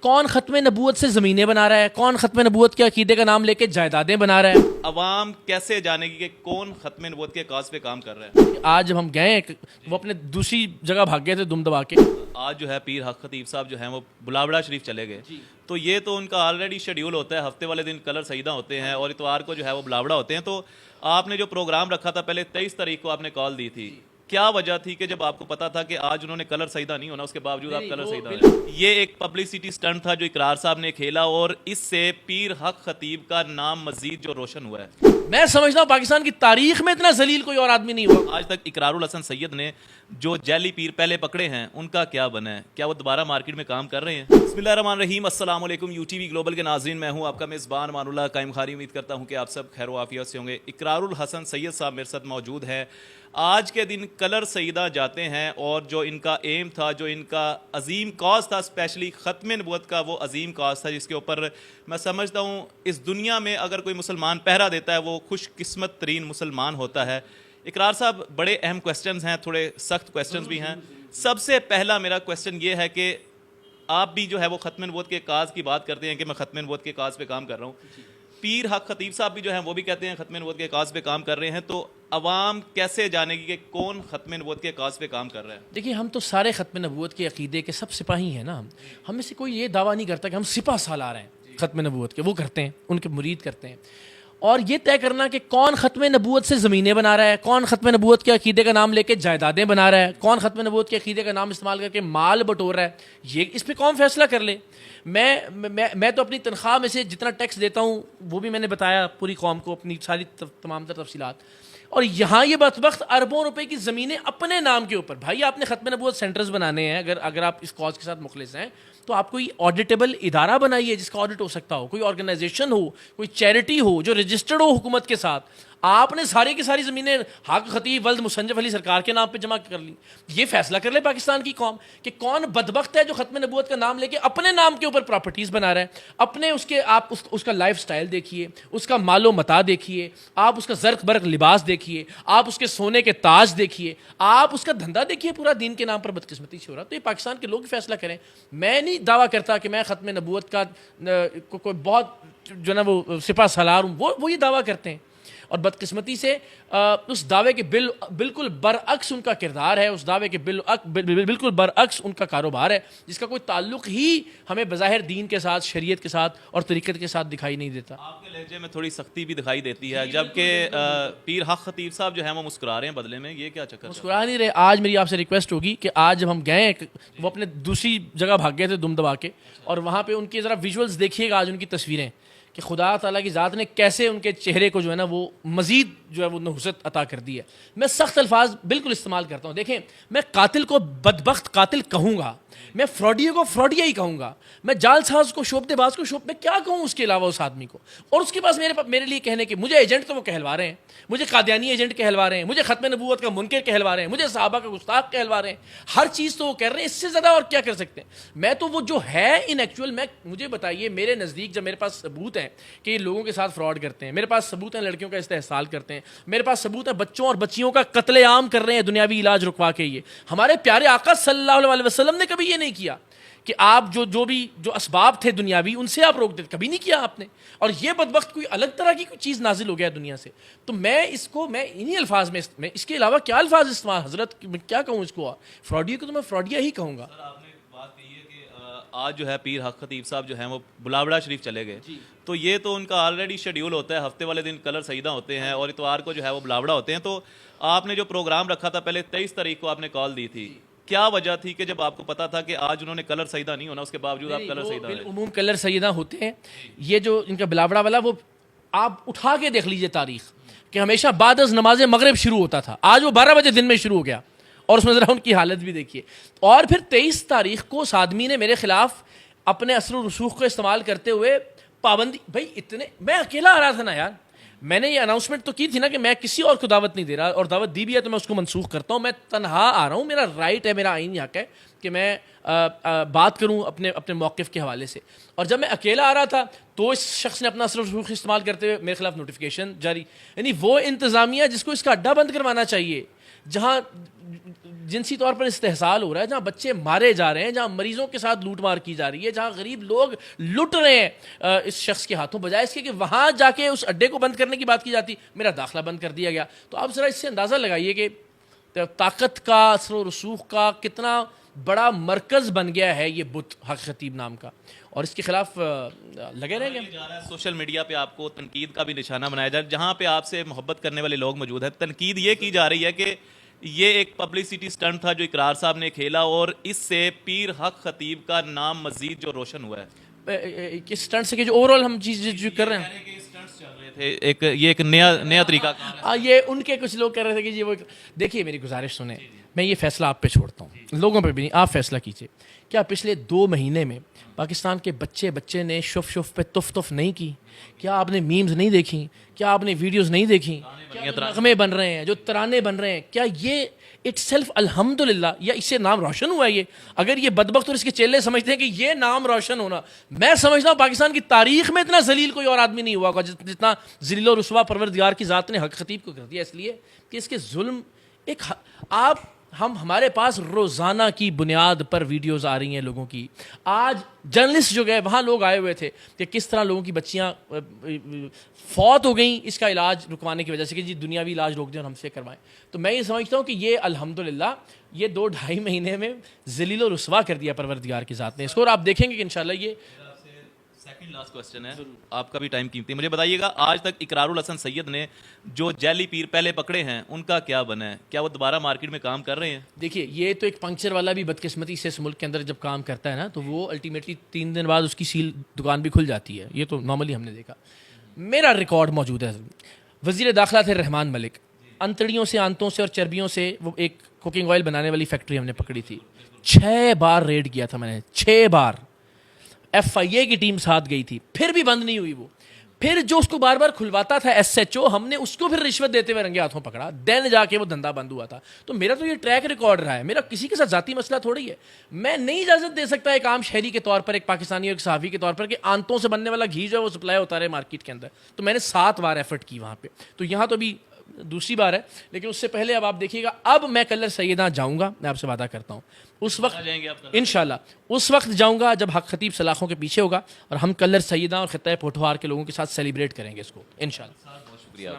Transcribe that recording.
कौन खत्म नबूवत से ज़मीनें बना रहा है, कौन खत्म नबूवत के अकीदे का नाम लेके जायदादें बना रहा है। अवाम कैसे जानेगी कि कौन खत्म नबूवत के काज पे काम कर रहा है। आज जब हम गए वो अपने दूसरी जगह भाग गए थे दुम दबा के। आज जो है पीर हक खतीब साहब जो हैं वो बुलावड़ा शरीफ चले गए, तो ये तो उनका ऑलरेडी शेड्यूल होता है। हफ्ते वाले दिन कलर सईदा होते हैं और इतवार को जो है वो बुलावड़ा होते हैं। तो आपने जो प्रोग्राम रखा था पहले 23 तारीख को आपने कॉल दी थी, क्या वजह थी कि जब आपको पता था कि आज उन्होंने कलर सईदा नहीं होना उसके बावजूद आप कलर सईदा हुए? ये एक पब्लिसिटी स्टंट था जो इकरार साहब ने खेला और इससे पीर हक खतीब का नाम मजीद जो रोशन हुआ है। मैं समझता हूँ पाकिस्तान की तारीख में इतना जलील कोई और आदमी नहीं हुआ। आज तक इकरारुल हसन सैयद ने जो जैली पीर पहले पकड़े हैं उनका क्या बना है? क्या वो दोबारा मार्केट में काम कर रहे हैं? बिस्मिल्लाहिर्रहमानिर्रहीम, अस्सलाम वालेकुम यूटीवी ग्लोबल के नाज़रीन, मैं हूं आपका मेज़बान मानुल्लाह कायम खारी। उम्मीद करता हूं कि आप सब खैर आफियत से होंगे। इकरारुल हसन सैयद साहब मेरे साथ मौजूद हैं। आज के दिन कलर सईदा जाते हैं और जो इनका एम था, जो इनका अजीम कॉज था, स्पेशली ख़त्म नबूवत का वो अजीम कॉज था जिसके ऊपर मैं समझता हूँ इस दुनिया में अगर कोई मुसलमान पहरा देता है वो खुशकिस्मत तरीन मुसलमान होता है। इकरार साहब, बड़े अहम क्वेश्चंस हैं, थोड़े सख्त क्वेश्चंस भी हैं। सबसे पहला मेरा क्वेश्चन ये है कि आप भी जो है वो ख़त्म नबूवत के काज की बात करते हैं कि मैं ख़त्म नबूवत के काज पे काम कर रहा हूँ। पीर हक खतीब साहब भी जो हैं वो भी कहते हैं ख़त्म नबूवत के काज पे काम कर रहे हैं। तो अवाम कैसे जानेगी कि कौन ख़त्म नबूवत के काज पे काम कर रहा है? देखिए, हम तो सारे ख़त्म नबूवत के अकीदे के सब सिपाही हैं ना। हम में से कोई ये दावा नहीं करता कि हम सिपा सालार हैं ख़त्म नबूवत के। वो करते हैं, उनके मुरीद करते हैं। और ये तय करना कि कौन ख़त्म नबूवत से ज़मीनें बना रहा है, कौन ख़त्म नबूवत के अकीदे का नाम लेके जायदादें बना रहा है, कौन ख़त्म नबूवत के अकीदे का नाम इस्तेमाल करके माल बटोर रहा है, ये इस पर कौन फैसला कर ले। मैं तो अपनी तनख्वाह में से जितना टैक्स देता हूँ वो भी मैंने बताया पूरी कौम को, अपनी सारी तमाम तर तफसीलात। और यहाँ ये बदबख्त अरबों रुपए की ज़मीनें अपने नाम के ऊपर। भाई, आपने ख़त्म नबूवत सेंटर्स बनाने हैं, अगर आप इस कॉज के साथ मुखलिस हैं तो आप कोई ऑडिटेबल इदारा बनाइए जिसका ऑडिट हो सकता हो, कोई ऑर्गेनाइजेशन हो, कोई चैरिटी हो जो रजिस्टर्ड हो हुकूमत के साथ। आपने सारी की सारी ज़मीनें हक खतीब वल्द मुसन्नफ अली सरकार के नाम पे जमा कर ली। ये फैसला कर ले पाकिस्तान की कौम कि कौन बदबख्त है जो ख़त्म नबूवत का नाम लेके अपने नाम के ऊपर प्रॉपर्टीज़ बना रहा है। अपने उसके आप उसका लाइफ स्टाइल देखिए, उसका मालो मता देखिए, आप उसका ज़र्क बर्क लिबास देखिए, आप उसके सोने के ताज देखिए, आप उसका धंधा देखिए, पूरा दीन के नाम पर बदकिस्मती से हो रहा। तो ये पाकिस्तान के लोग फैसला करें। मैं नहीं दावा करता कि मैं ख़त्म नबूवत का कोई बहुत जो ना वो सिपा सालार हूँ, वो ये दावा करते हैं। और बदकिस्मती से उस दावे के बिल्कुल बरअक्स उनका किरदार है, उस दावे के बिल्कुल बरअक्स उनका कारोबार है जिसका कोई ताल्लुक ही हमें बज़ाहिर दीन के साथ, शरीयत के साथ और तरीक़त के साथ दिखाई नहीं देता। आपके लहजे में थोड़ी सख्ती भी दिखाई देती है, जबकि पीर हक खतीब साहब जो है वो मुस्कुरा रहे हैं बदले में। ये क्या चक्कर? मुस्कुरा नहीं रहे। आज मेरी आपसे रिक्वेस्ट होगी कि आज जब हम गए वो अपने दूसरी जगह भाग गए थे दुम दबा के, और वहाँ पर उनकी ज़रा विजुअल्स देखिएगा, आज उनकी तस्वीरें कि खुदा ताला की ज़ात ने कैसे उनके चेहरे को जो है ना वो मज़ीद जो है वो नहुसत अता कर दी है। मैं सख्त अल्फाज बिल्कुल इस्तेमाल करता हूँ। देखें, मैं कातिल को बदबख्त कातिल कहूँगा, मैं फ्रॉडिया को फ्रॉडिया ही कहूँगा, मैं जालसाज को शोबतेबाज को शोब, मैं क्या कहूँ उसके अलावा उस आदमी को। और उसके पास मेरे लिए कहने के मुझे एजेंट तो वो कहलवा रहे हैं, मुझे कादियानी एजेंट कहलवा रहे हैं, मुझे ख़त्म नबूवत का मुनकर कहलवा रहे हैं, मुझे सहाबा का गुस्ताख कहलवा रहे हैं। हर चीज़ तो वो कर रहे हैं, इससे ज़्यादा और क्या कर सकते हैं। मैं तो वो जो है इन एक्चुअल, मुझे बताइए, मेरे नज़दीक जब मेरे पास सबूत हैं कि लोगों के साथ फ्रॉड करते हैं, मेरे पास सबूत हैं लड़कियों का इस्तेहसाल करते हैं, मेरे पास सबूत है बच्चों और बच्चियों का कत्लेआम कर रहे हैं दुनियावी इलाज रुकवा के। ये हमारे प्यारे आका सल्लल्लाहु अलैहि वसल्लम ने कभी ये नहीं किया कि आप जो असबाब थे दुनियावी उनसे आप रोक देते, कभी नहीं किया आपने। और ये बदबख्त कोई अलग तरह की कोई चीज़ नाजिल हो गया दुनिया से। तो मैं इन्हीं अल्फाज में इसके अलावा क्या अल्फाज इस्तेमाल, हजरत क्या कहूँ इसको, फ्रॉडिया को तो मैं फ्रॉडिया ही कहूँगा। आज जो है पीर हक खतीब साहब जो हैं वो बुलावड़ा शरीफ चले गए, तो ये तो उनका ऑलरेडी शेड्यूल होता है। हफ्ते वाले दिन कलर सईदा होते हैं और इतवार को जो है वो बुलावड़ा होते हैं। तो आपने जो प्रोग्राम रखा था पहले 23 तारीख को आपने कॉल दी थी, क्या वजह थी कि जब आपको पता था कि आज उन्होंने कलर सईदा नहीं होना उसके बावजूद आप कलर सईदा? उमूम कलर सईदा होते हैं। ये जो इनका बुलावड़ा वाला, वो आप उठा के देख लीजिए तारीख कि हमेशा बाद नमाज मगरिब शुरू होता था, आज वो 12 बजे दिन में शुरू हो गया। और उसमें ज़रा उनकी हालत भी देखिए। और फिर 23 तारीख को उस आदमी ने मेरे खिलाफ अपने असर और रसूख को इस्तेमाल करते हुए पाबंदी, भाई इतने, मैं अकेला आ रहा था ना यार, मैंने ये अनाउंसमेंट तो की थी ना कि मैं किसी और को दावत नहीं दे रहा, और दावत दी भी है तो मैं उसको मनसूख करता हूँ। मैं तनहा आ रहा हूँ, मेरा राइट है, मेरा आईनी हक है कि मैं बात करूँ अपने मौक़िफ़ के हवाले से। और जब मैं अकेला आ रहा था तो इस शख्स ने अपना असर रसूख इस्तेमाल करते हुए मेरे खिलाफ नोटिफिकेशन जारी, यानी वो इंतज़ामिया जिसको इसका अड्डा बंद करवाना चाहिए, जहाँ जिनसी तौर पर इस्तेहसाल हो रहा है, जहाँ बच्चे मारे जा रहे हैं, जहाँ मरीजों के साथ लूटमार की जा रही है, जहाँ गरीब लोग लुट रहे हैं इस शख्स के हाथों, बजाय इसके कि वहाँ जाके उस अड्डे को बंद करने की बात की जाती, मेरा दाखिला बंद कर दिया गया। तो आप ज़रा इससे अंदाज़ा लगाइए कि ताकत का, असर व रसूख का कितना बड़ा मरकज बन गया है ये बुत हक खतीब नाम का, और इसके खिलाफ लगे रहेंगे। जा रहा है सोशल मीडिया पे आपको तनकीद का भी निशाना बनाया जा रहा है, जहाँ पे आपसे मोहब्बत करने वाले लोग मौजूद हैं। तनकीद ये की जा रही है कि ये एक पब्लिसिटी स्टंट था जो इकरार साहब ने खेला, और इससे पीर हक खतीब का नाम मजीद जो रोशन हुआ है। किस स्टंट से कि जो ओवरऑल हम चीज़ जो कर रहे हैं, ये एक नया तरीका ये उनके कुछ लोग कह रहे थे कि ये वो, देखिए मेरी गुजारिश सुने, मैं ये फैसला आप पे छोड़ता हूँ, लोगों पे भी नहीं, आप फैसला कीजिए। क्या पिछले 2 महीने में पाकिस्तान के बच्चे ने शुफ पे तुफ नहीं की? क्या आपने मीम्स नहीं देखी? क्या आपने वीडियोस नहीं देखी? क्या नगमे बन रहे हैं, जो तराने बन रहे हैं, क्या ये इट्सेल्फ अल्हम्दुलिल्लाह, या इससे नाम रोशन हुआ है? ये अगर ये बदबख्त और इसके चेले समझते हैं कि ये नाम रोशन होना, मैं समझता हूँ पाकिस्तान की तारीख में इतना जलील कोई और आदमी नहीं हुआ होगा जितना जलील और रुसवा परवरदिगार की ज़ात ने हक खतीब को कर दिया, इसलिए कि इसके जुल्म एक आप हमारे पास रोज़ाना की बुनियाद पर वीडियोस आ रही हैं लोगों की। आज जर्नलिस्ट जो गए वहाँ लोग आए हुए थे कि किस तरह लोगों की बच्चियाँ फौत हो गई इसका इलाज रुकवाने की वजह से कि जी दुनियावी इलाज रोक दें और हमसे करवाएं। तो मैं ये समझता हूँ कि ये अल्हम्दुलिल्लाह ये 2-2.5 महीने में जलील और रुसवा कर दिया परवरदिगार की ज़ात ने इसको, और आप देखेंगे कि इंशाल्लाह ये सेकंड लास्ट क्वेश्चन है, आपका भी टाइम कीमती है। मुझे बताइएगा, आज तक इकरारुल हसन सैयद ने जो जैली पीर पहले पकड़े हैं उनका क्या बना है? क्या वो दोबारा मार्केट में काम कर रहे हैं? देखिए, ये तो एक पंक्चर वाला भी बदकिस्मती से इस मुल्क के अंदर जब काम करता है ना, तो वो अल्टीमेटली 3 दिन बाद उसकी सील दुकान भी खुल जाती है। ये तो नॉर्मली हमने देखा। मेरा रिकॉर्ड मौजूद है, वज़ीर दाखिला थे रहमान मलिक, अंतड़ियों से, आंतों से और चर्बियों से वो एक कुकिंग ऑयल बनाने वाली फैक्ट्री हमने पकड़ी थी। 6 बार रेड किया था मैंने, 6 बार। FIA की टीम साथ गई थी, फिर भी बंद नहीं हुई वो। फिर जो उसको बार बार खुलवाता था SHO, हमने उसको फिर रिश्वत देते हुए रंगे हाथों पकड़ा, देन जाके वो धंधा बंद हुआ था। तो मेरा तो ये ट्रैक रिकॉर्ड रहा है, मेरा किसी के साथ जाती मसला थोड़ी है। मैं नहीं इजाजत दे सकता एक आम शहरी के तौर पर, एक पाकिस्तानी और एक सहाफ़ी के तौर पर, कि आंतों से बनने वाला घी जो है वो सप्लाई होता रहे मार्केट के अंदर। तो मैंने 7 बार एफर्ट की वहाँ पे, तो यहाँ तो अभी दूसरी बार है। लेकिन उससे पहले अब आप देखिएगा, अब मैं कलर सैयदा जाऊँगा, मैं आपसे वादा करता हूँ। उस वक्त इंशाल्लाह उस वक्त जाऊँगा जब हक खतीब सलाखों के पीछे होगा, और हम कलर सैयदा और खित्ता पोठवार के लोगों के साथ सेलिब्रेट करेंगे इसको इंशाल्लाह। बहुत शुक्रिया।